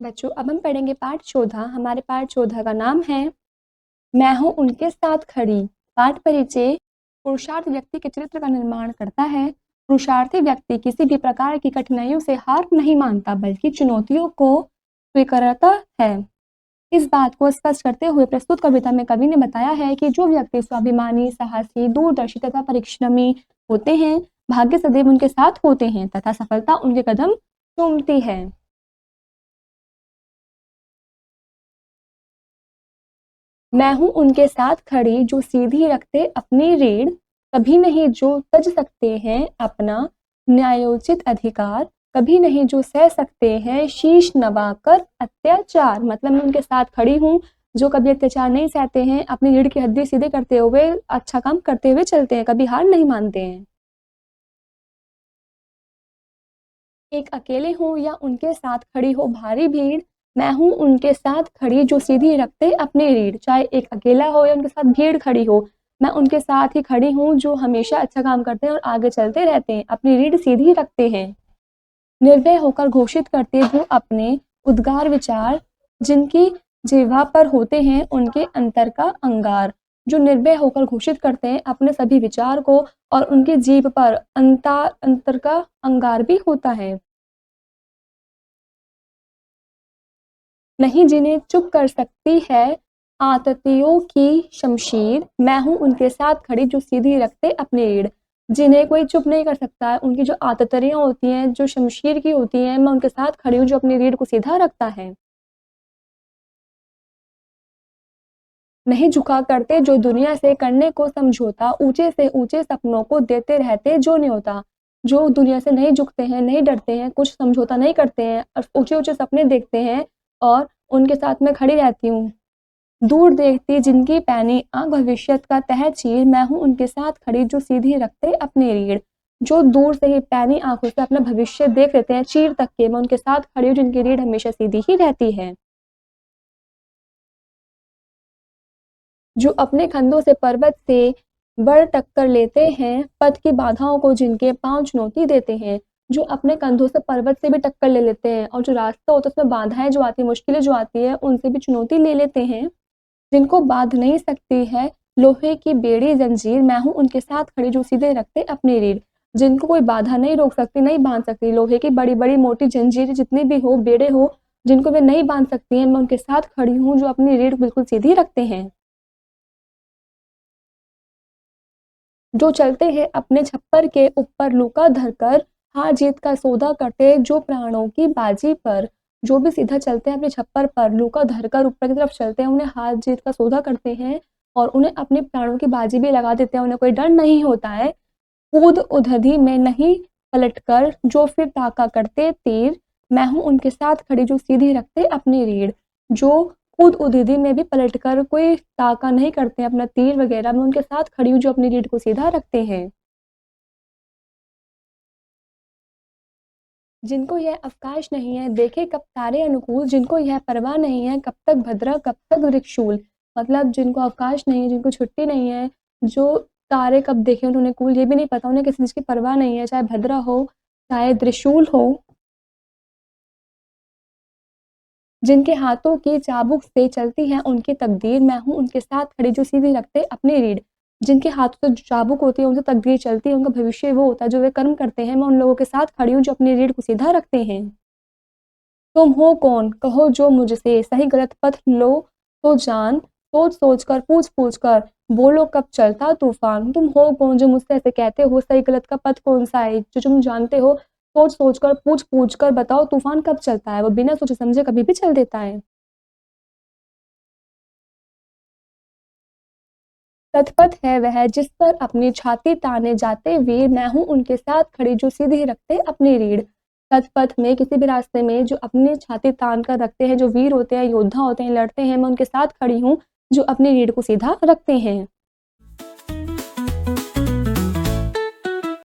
बच्चों अब हम पढ़ेंगे पाठ 14। हमारे पाठ 14 का नाम है मैं हूँ उनके साथ खड़ी। पाठ परिचय। पुरुषार्थ व्यक्ति के चरित्र का निर्माण करता है। पुरुषार्थी व्यक्ति किसी भी प्रकार की कठिनाइयों से हार नहीं मानता बल्कि चुनौतियों को स्वीकारता है। इस बात को स्पष्ट करते हुए प्रस्तुत कविता में कवि ने बताया है कि जो व्यक्ति स्वाभिमानी, साहसी, दूरदर्शी तथा परिश्रमी होते हैं, भाग्य सदैव उनके साथ होते हैं तथा सफलता उनके कदम चूमती है। मैं हूँ उनके साथ खड़ी जो सीधी रखते अपनी रीढ़, कभी नहीं जो तज सकते हैं अपना न्यायोचित अधिकार, कभी नहीं जो सह सकते हैं शीश नवाकर अत्याचार। मतलब मैं उनके साथ खड़ी हूँ जो कभी अत्याचार नहीं सहते हैं, अपनी रीढ़ की हड्डी सीधे करते हुए अच्छा काम करते हुए चलते हैं, कभी हार नहीं मानते हैं। एक अकेले हो या उनके साथ खड़ी हो भारी भीड़, मैं हूँ उनके साथ खड़ी जो सीधी रखते अपनी रीढ़। चाहे एक अकेला हो या उनके साथ भीड़ खड़ी हो, मैं उनके साथ ही खड़ी हूँ जो हमेशा अच्छा काम करते हैं और आगे चलते रहते हैं, अपनी रीढ़ सीधी रखते हैं। निर्भय होकर घोषित करते जो अपने उद्गार विचार, जिनकी जिह्वा पर होते हैं उनके अंतर का अंगार। जो निर्भय होकर घोषित करते हैं अपने सभी विचार को और उनकी जीभ पर अंतर का अंगार भी होता है। नहीं जिन्हें चुप कर सकती है आततियों की शमशीर, मैं हूँ उनके साथ खड़ी जो सीधी रखते अपनी रीढ़। जिन्हें कोई चुप नहीं कर सकता है, उनकी जो आततियाँ होती हैं जो शमशीर की होती हैं, मैं उनके साथ खड़ी हूँ जो अपनी रीढ़ को सीधा रखता है। नहीं झुका करते जो दुनिया से करने को समझौता, ऊंचे से ऊंचे सपनों को देते रहते जो न्योता। जो दुनिया से नहीं झुकते हैं, नहीं डरते हैं, कुछ समझौता नहीं करते हैं और ऊंचे ऊंचे सपने देखते हैं और उनके साथ मैं खड़ी रहती हूँ। दूर देखती जिनकी पैनी आँख भविष्यत का तह चीर, मैं हूँ उनके साथ खड़ी जो सीधी रखते अपनी रीढ़। जो दूर से ही पैनी आँखों से अपना भविष्य देख लेते हैं चीर तक के, मैं उनके साथ खड़ी हूँ जिनकी रीढ़ हमेशा सीधी ही रहती है। जो अपने कंधों से पर्वत से बढ़ टक्कर लेते हैं, पथ की बाधाओं को जिनके पाँव चुनौती देते हैं। जो अपने कंधों से पर्वत से भी टक्कर ले लेते हैं और जो रास्ता होता है उसमें बाधाएं जो आती है, मुश्किलें जो आती है, उनसे भी चुनौती ले लेते हैं। जिनको बांध नहीं सकती है लोहे की बेड़ी जंजीर, मैं हूँ उनके साथ खड़ी जो सीधे रखते अपनी रीढ़। जिनको कोई बाधा नहीं रोक सकती, नहीं बांध सकती, लोहे की बड़ी बड़ी मोटी जंजीर जितनी भी हो, बेड़े हो, जिनको वे नहीं बांध सकती हैं, मैं उनके साथ खड़ी हूँ जो अपनी रीढ़ बिल्कुल सीधी रखते हैं। जो चलते हैं अपने छप्पर के ऊपर लूका धरकर, हार जीत का सौदा करते जो प्राणों की बाजी पर। जो भी सीधा चलते हैं अपने छप्पर पर लूका धरकर ऊपर की तरफ चलते हैं, उन्हें हार जीत का सौदा करते हैं और उन्हें अपने प्राणों की बाजी भी लगा देते हैं, उन्हें कोई डर नहीं होता है। कूद उधधी में नहीं पलटकर जो फिर ताका करते तीर, मैं हूँ उनके साथ खड़ी जो सीधी रखते अपनी रीढ़। जो कूद उधेदी में भी पलटकर कोई ताका नहीं करते अपना तीर वगैरह, मैं उनके साथ खड़ी हूँ जो अपनी रीढ़ को सीधा रखते हैं। जिनको यह अवकाश नहीं है देखे कब तारे अनुकूल, जिनको यह परवाह नहीं है कब तक भद्रा कब तक वृक्षूल। मतलब जिनको अवकाश नहीं है, जिनको छुट्टी नहीं है, जो तारे कब देखे उन्होंने कूल ये भी नहीं पता, उन्हें किसी चीज़ की परवाह नहीं है, चाहे भद्रा हो चाहे त्रिशूल हो। जिनके हाथों की चाबुक से चलती है उनकी तकदीर, मैं हूँ उनके साथ खड़ी जो सीधी रखते अपनी रीढ़। जिनके हाथों से जो चाबुक होती है उनसे तकदीर चलती है, उनका भविष्य वो होता है जो वे कर्म करते हैं, मैं उन लोगों के साथ खड़ी हूँ जो अपनी रीढ़ को सीधा रखते हैं। तुम हो कौन कहो जो मुझसे सही गलत पथ लो तो जान, सोच सोच कर पूछ पूछ कर बोलो कब चलता तूफान। तुम हो कौन जो मुझसे ऐसे कहते हो सही गलत का पथ कौन सा है जो तुम जानते हो, सोच सोच कर पूछ पूछ कर बताओ तूफान कब चलता है। वो बिना सोचे समझे कभी भी चल देता है। तत्पथ है वह जिस पर अपनी छाती ताने जाते वीर, मैं हूँ उनके साथ खड़ी जो सीधी रखते अपनी रीढ़। तत्पथ में किसी भी रास्ते में जो अपनी छाती तान कर रखते हैं, जो वीर होते हैं, योद्धा होते हैं, लड़ते हैं, मैं उनके साथ खड़ी हूँ जो अपनी रीढ़ को सीधा रखते हैं।